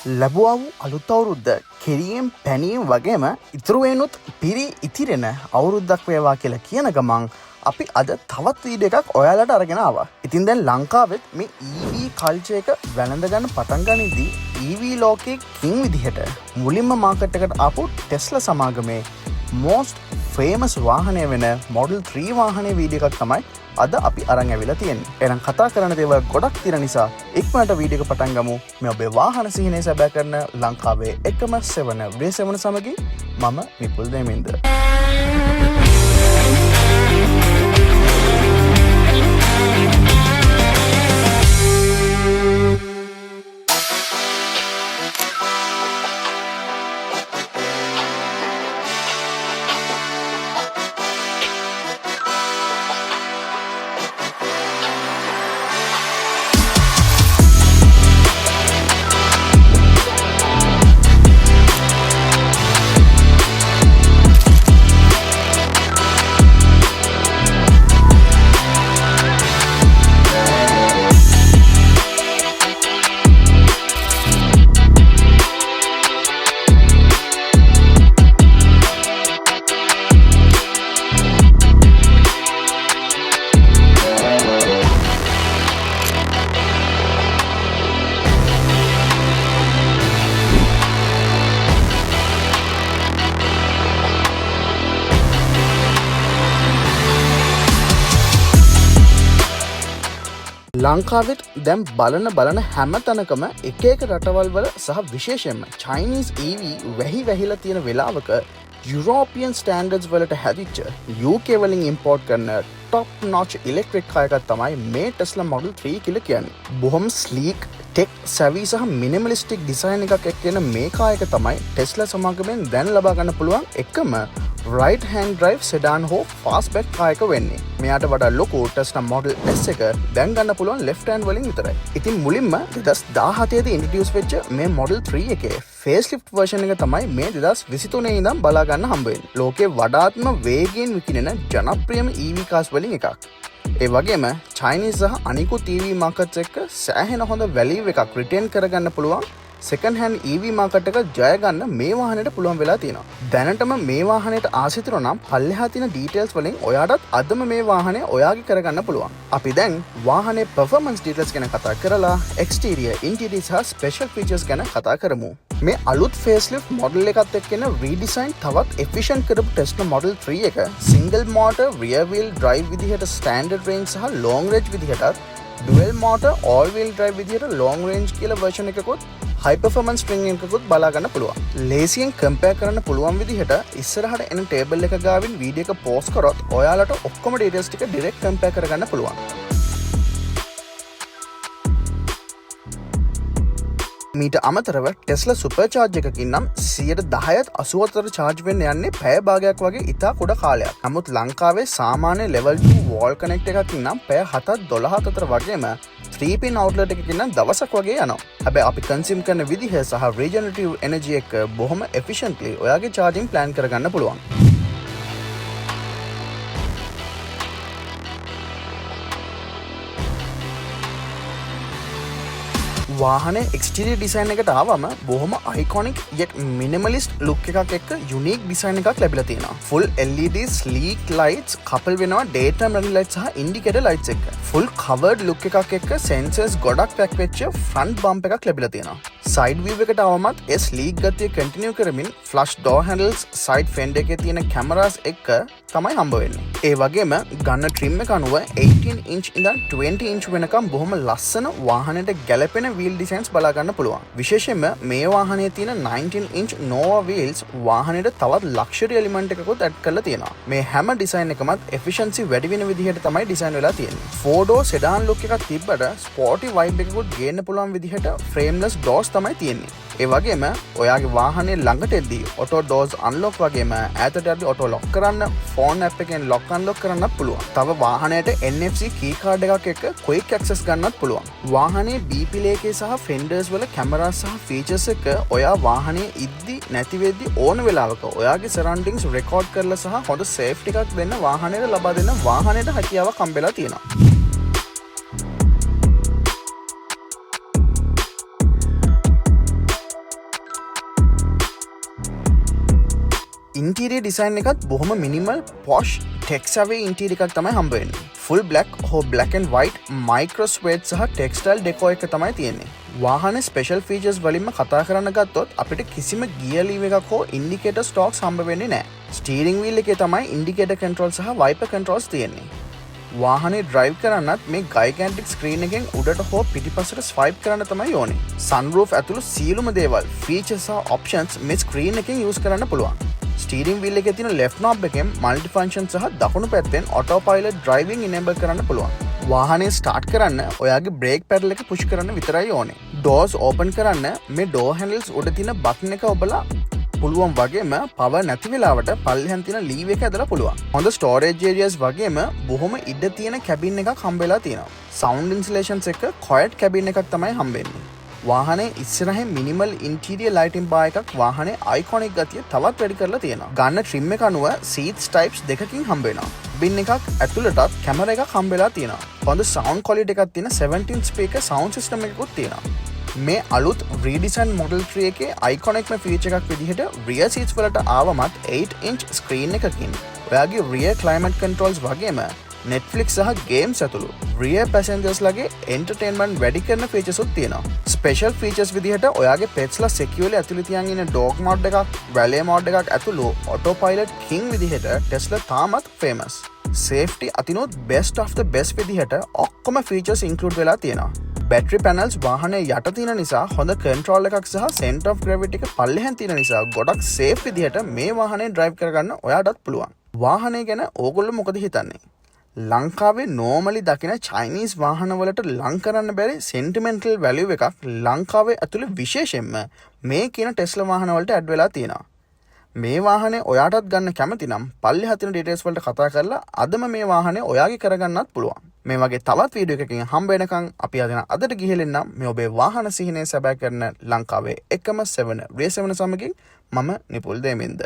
ලැබුවා වූ අලුත් අවුරුද්ද කෙරියෙන් පැනියෙන් වගේම ඉතුරුවෙනුත් පිරි ඉතිරෙන අවුරුද්දක් වේවා කියලා කියන ගමන් අපි අද තවත් වීඩියෝ එකක් ඔයාලට අරගෙන ආවා. ඉතින් දැන් ලංකාවෙත් මේ EV කල්චර් එක වැළඳ ගන්න පටන් ගනිද්දී EV ලෝකයේ කිං විදිහට මුලින්ම මාකට් එකට ආපු ටෙස්ලා සමාගමේ most famous වාහනය වෙන Model 3 වාහනේ වීඩියෝ එකක් තමයි අද අපි අරන් ඇවිල්ලා තියෙන්නේ. එහෙනම් කතා කරන දේවල් ගොඩක් තියෙන නිසා ඉක්මනට වීඩියෝ එක පටන් ගමු. මේ ඔබේ වාහන සිහිනය සැබෑ කරන ලංකාවේ එකම සෙවන V7 සමගින් මම නිපුල් දෙමින්ද. ලංකාවෙත් දැන් බලන හැම තැනකම එක රටවල් වල සහ විශේෂයෙන්ම Chinese EV වැහිලා තියෙන වෙලාවක European standards වලට හැදිච්ච UK වලින් import කරන top notch electric car එකක් තමයි මේ Tesla Model 3 කියලා කියන්නේ. බොහොම sleek, tech savvy සහ minimalistic design එකක් එක්කෙන මේ car එක තමයි Tesla සමාගමෙන් දැන් ලබා ගන්න පුළුවන් එකම right hand drive sedan හෝ fastback car එක වෙන්නේ. මෙයාට වඩා ලොකු Tesla Model S එක දැන් ගන්න පුළුවන් left hand වලින් විතරයි. ඉතින් මුලින්ම 2017 දී introduce වෙච්ච මේ Model 3 එකේ facelift version එක තමයි මේ 2023 ඉඳන් බලා ගන්න හම්බ වෙන්නේ. ලෝකේ වඩාත්ම වේගයෙන් විකිනෙන ජනප්‍රියම EV cars වලින් එකක්. ඒ වගේම Chinese සහ අනිකුත් EV markets එක්ක සෑහෙන හොඳ value එකක් retain කරගන්න පුළුවන් second hand EV market එක ජය ගන්න මේ වාහනේට පුළුවන් වෙලා තියෙනවා. දැනටම මේ වාහනේට ආසිතර නම් පල්ලෙහා තියෙන details වලින් ඔයාටත් අදම මේ වාහනේ ඔයාගේ කරගන්න පුළුවන්. අපි දැන් වාහනේ performance details ගැන කතා කරලා exterior, interior සහ special features ගැන කතා කරමු. මේ අලුත් facelift model එකත් එක්කෙන redesign තවත් efficient කරපු Tesla Model 3 එක single motor rear wheel drive විදිහට standard range සහ long range විදිහටත් dual motor all wheel drive විදිහට long range කියලා version එකකුත් high performance string එකකුත් බලා ගන්න පුළුවන්. ලේසියෙන් compare කරන්න පුළුවන් විදිහට ඉස්සරහට එන table එක ගාවින් වීඩියෝ එක pause කරොත් ඔයාලට ඔක්කොම details ටික direct compare කරගන්න පුළුවන්. මීට අමතරව ටෙස්ලා සුපර්චාර්ජ් එකකින් නම් 10%ත් 84 charge වෙන්න යන්නේ පැය භාගයක් වගේ ඉතා කුඩා කාලයක්. නමුත් ලංකාවේ සාමාන්‍ය level 2 wall connect එකකින් නම් පැය 7-12 අතර වගේම 3-pin outlet එකකින් නම් දවසක් වගේ යනවා. හැබැයි අපි consume කරන විදිහ සහ regenerative energy එක බොහොම efficiently ඔයාගේ charging plan කරගන්න පුළුවන්. වාහනේ exterior design එකට ආවම බොහොම iconic yet minimalist look එකක් එක්ක unique design එකක් ලැබිලා තියෙනවා. full LED sleek lights couple වෙනවා daytime running lights සහ indicator lights එක්ක. full covered look එකක් එක්ක sensors ගොඩක් pack වෙච්ච front bump එකක් ලැබිලා තියෙනවා. side view එකට ආවමත් ඒ sleek ගතිය continue කරමින් flush door handles, side fender එකේ තියෙන cameras එක්ක තමයි හම්බ වෙන්නේ. ඒ වගේම ගන්න trim එක අනුව 18 inch ඉඳන් 20 inch වෙනකම් බොහොම ලස්සන වාහනයට ගැලපෙන wheel designs බලා ගන්න පුළුවන්. විශේෂයෙන්ම මේ වාහනේ තියෙන 19 inch Nova wheels වාහනේට තවත් luxury element එකකුත් add කරලා තියෙනවා. මේ හැම design එකමත් efficiency වැඩි වෙන විදිහට තමයි design වෙලා තියෙන්නේ. 4-door sedan look එකක් තිබ්බට sporty vibe එකකුත් ගේන්න පුළුවන් විදිහට frameless doors තමයි තියෙන්නේ. ඒ වගේම ඔයාගේ වාහනේ ළඟට එද්දී auto doors unlock වගේම ඈතට යද්දී auto lock කරන්න, phone app එකෙන් lock unlock කරන්නත් පුළුවන්. තව වාහනයට NFC key card එකක් එක්ක quick access ගන්නත් පුළුවන්. වාහනේ B pillar එකේ සහ fenders වල cameras සහ features එක ඔයා වාහනේ ඉද්දි නැති වෙද්දි ඕන වෙලාවක ඔයාගේ surroundings record කරලා සහ හොඳ safety එකක් දෙන්න වාහනේට ලබා දෙන්න වාහනේට හැකියාවක් හම්බෙලා තියෙනවා. ඉන්ටීරියර් ඩිසයින් එකත් බොහොම මිනිමල් පොෂ් ටෙක්ස් අවේ ඉන්ටීරියර් එකක් තමයි හම්බ වෙන්නේ. ෆුල් බ්ලැක් හෝ බ්ලැක් ඇන්ඩ් වයිට් මයික්‍රෝ ස්වේඩ් සහ ටෙක්ස්ටයිල් ඩෙකෝ එක තමයි තියෙන්නේ. වාහනේ ස්පෙෂල් ෆීචර්ස් වලින්ම කතා කරන්න ගත්තොත් අපිට කිසිම ගියර් ලීව් එකක් හෝ ඉන්ඩිකේටර් ස්ටොක්ස් හම්බ වෙන්නේ නැහැ. ස්ටීරිං වීල් එකේ තමයි ඉන්ඩිකේටර් කන්ට්‍රෝල් සහ වයිපර් කන්ට්‍රෝල්ස් තියෙන්නේ. වාහනේ ඩ්‍රයිව් කරන්නත් මේ ගයිගැන්ටික් ස්ක්‍රීන් එකෙන් උඩට හෝ පිටිපස්සට ස්වයිප් කරන්න තමයි ඕනේ. සන්රූෆ් ඇතුළු සියලුම දේවල් ෆීචර්ස් සහ ඔප්ෂන්ස් මේ ස්ක්‍රීන් එකෙන් යූස් කරන්න පුළුවන්. ස්ටීරිං වීල් එකේ තියෙන ලෙෆ්ට් knob එකෙන් මල්ටි ෆන්ක්ෂන් සහ දකුණු පැත්තෙන් ඔටෝ පයිලට් ඩ්‍රයිවිං ඉනේබල් කරන්න පුළුවන්. වාහනේ ස්ටාර්ට් කරන්න ඔයාගේ බ්‍රේක් පැඩල් එක පුෂ් කරන්න විතරයි ඕනේ. ඩෝර්ස් ඕපන් කරන්න මේ ඩෝර් හැන්ඩල්ස් උඩ තියෙන බටන් එක ඔබලා පුළුවන් වගේම පවර් නැති වෙලාවට පල්ලෙහාන් තියෙන ලීව් එක ඇදලා පුළුවන්. හොඳ ස්ටෝරේජ් ඒරියාස් වගේම බොහොම ඉඩ තියෙන කැබින් එකක් හම්බෙලා තියෙනවා. සවුන්ඩ් ඉන්සුලේෂන්ස් එක කොයට් කැබින් එකක් තමයි හම්බෙන්නේ. වාහනේ ඉස්සරහින් මිනිමල් ඉන්ටීරියර් ලයිටින් බාර් එකක් වාහනේ අයිකොනික් ගතිය තවත් වැඩි කරලා තියෙනවා. ගන්න ට්‍රිම් එක අනුව සීට්ස් ටයිප්ස් දෙකකින් හම්බ වෙනවා. බින් එකක් ඇතුළටත් කැමරා එකක් හම්බෙලා තියෙනවා. හොඳ සවුන්ඩ් ක්වොලිටි එකක් තියෙන 17 ස්පීකර් සවුන්ඩ් සිස්ටම් එකකුත් තියෙනවා. මේ අලුත් රීඩිසයින් මොඩල් 3 එකේ අයිකොනික්ම ෆීචර් එකක් විදිහට රියර් සීට්ස් වලට ආවමත් 8 ඉන්ච් ස්ක්‍රීන් එකකින් ඔයාගේ රියර් ක්ලයිමේට් කන්ට්‍රෝල්ස් වගේම Netflix සහ ගේම්ස් ඇතුළු රියර් පැසෙන්ජර්ස් ලගේ එන්ටර්ටේන්මන්ට් වැඩි කරන ෆීචර්ස් උත් තියෙනවා. ස්පෙෂල් ෆීචර්ස් විදිහට ඔයාගේ පෙට්ස්ලා සිකියුර්ලි ඇතුළේ තියන් ඉන්න ඩොග් මෝඩ් එකක්, වැලේ මෝඩ් එකක් ඇතුළු ඔටෝ පයිලට් කිං විදිහට ටෙස්ලා තාමත් ෆේමස්. සේෆ්ටි අතිනොත් බෙස්ට් ඔෆ් ද බෙස්ට් විදිහට ඔක්කොම ෆීචර්ස් ඉන්ක්ලූඩ් වෙලා තියෙනවා. බැටරි පැනල්ස් වාහනේ යට තියෙන නිසා හොඳ කන්ට්‍රෝල් එකක් සහ සෙන්ටර් ඔෆ් ග්‍රැවිටි එක පල්ලෙහාන් තියෙන නිසා ගොඩක් සේෆ් විදිහට මේ වාහනේ ඩ්‍රයිව් කරගන්න ඔයාටත් පුළුවන්. වාහනේ ගැන ඕගොල්ලෝ මොකද හිතන්නේ? ලංකාවේ නෝමලි දකින චයිනීස් වාහනවලට ලං කරන්න බැරි සෙන්ටිමෙන්ටල් වැලියු එකක් ලංකාවේ ඇතුළේ විශේෂයෙන්ම මේ කියන ටෙස්ලා වාහනවලට ඇඩ් වෙලා තියෙනවා. මේ වාහනේ ඔයාටත් ගන්න කැමති නම් පල්ලෙහා තියෙන ඩීටේල්ස් වලට කතා කරලා අදම මේ වාහනේ ඔයාගේ කරගන්නත් පුළුවන්. මේ වගේ තවත් වීඩියෝ එකකින් හම්බ වෙනකන් අපි අදට ගිහිල්ලා මේ ඔබේ වාහන සිහිනය සැබෑ කරන ලංකාවේ එකම 7 රේ 7 සමගින් මම නිපුල් දෙමින්ද.